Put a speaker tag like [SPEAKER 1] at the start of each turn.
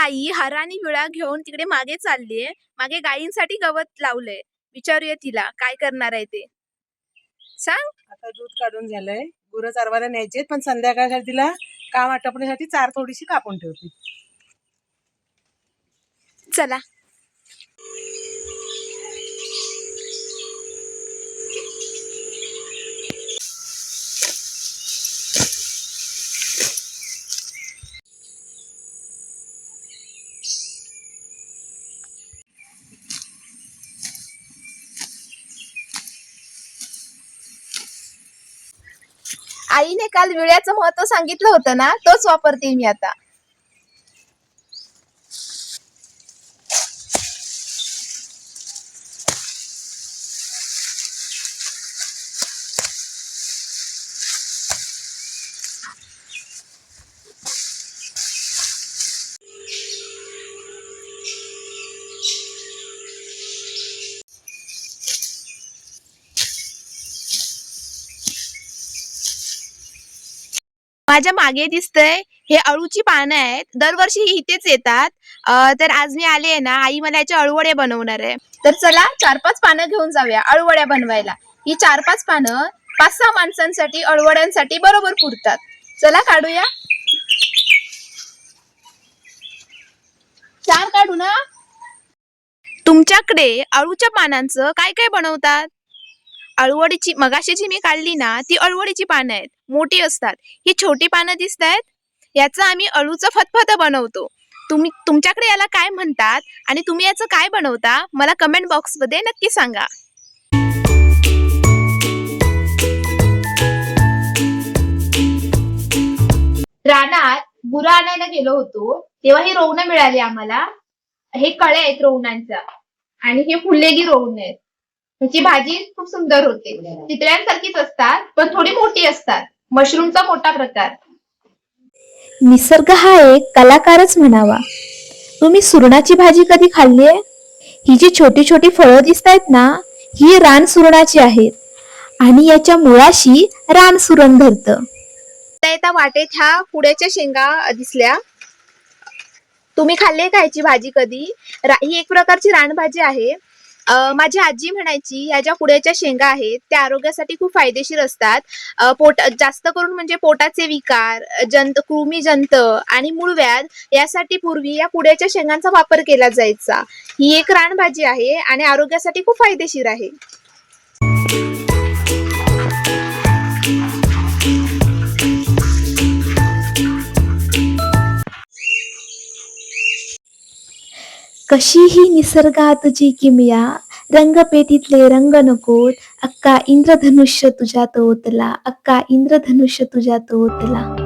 [SPEAKER 1] आई हरा आणि विळा घेऊन तिकडे मागे चाललीये. मागे गायींसाठी गवत लावलंय. विचारूया तिला काय करणार आहे ते. सांग.
[SPEAKER 2] आता दूध काढून झालंय, गुरं चारवायला न्यायचे, पण संध्याकाळसाठी तिला काम आटपण्यासाठी चार थोडीशी कापून ठेवते.
[SPEAKER 1] चला. आईने काल विळ्याचं महत्व सांगितलं होतं ना, तोच वापरते मी आता. माझ्या मागे दिसतंय हे अळूची पानं आहेत. दरवर्षी ही इथेच येतात. तर आज मी आले आहे ना, आई मला याच्या अळूवड्या बनवणार आहे. तर चला 4-5 पानं घेऊन जाऊया अळूवड्या बनवायला. ही 4-5 पानं 5-6 माणसांसाठी अळूवड्यांसाठी बरोबर पुरतात. चला काढूया. 4 काढू ना. तुमच्याकडे अळूच्या पानांचं काय काय बनवतात? अळूवडीची मगाशी जी मी काढली ना, ती अळूवडीची पानं आहेत, मोठी असतात. ही छोटी पानं दिसत आहेत, याचं आम्ही अळूचं फतफतं बनवतो. तुमच्याकडे याला काय म्हणतात आणि तुम्ही याचं काय बनवता मला कमेंट बॉक्स मध्ये नक्की सांगा. रानात गुरं आणायला गेलो होतो, तेव्हा ही रोवणं मिळाली आम्हाला. हे कळे आहेत रोवणांच्या आणि हे फुललेली रोवणं आहेत. ह्याची भाजी खूप सुंदर होते. चितळ्यांसारखीच असतात पण थोडी मोठी असतात. मशरूमचा मोठा प्रकार.
[SPEAKER 3] निसर्ग हा एक कलाकारच म्हणावा. तुम्ही सुरणाची भाजी कधी खाल्ली आहे? ही जी छोटी छोटी फळं दिसत आहेत ना, ही रान सुरणाची आहेत आणि याच्या मुळाशी रान सुरण धरतं.
[SPEAKER 1] येता वाटेत ह्या पुड्याच्या शेंगा दिसल्या. तुम्ही खाल्ले का ह्याची भाजी कधी? ही एक प्रकारची रानभाजी आहे. माझी आजी म्हणायची ह्या ज्या पुड्याच्या शेंगा आहेत त्या आरोग्यासाठी खूप फायदेशीर असतात. जास्त करून म्हणजे पोटाचे विकार, कृमीजंत आणि मूळव्याध यासाठी पूर्वी या पुड्याच्या शेंगांचा वापर केला जायचा. ही एक रानभाजी आहे आणि आरोग्यासाठी खूप फायदेशीर आहे.
[SPEAKER 3] कशीही निसर्गात तुझी किमया, रंगपेटीतले रंग नकोत, अक्का इंद्रधनुष्य तुझ्यात ओतला, अक्का इंद्रधनुष्य तुझ्यात ओतला.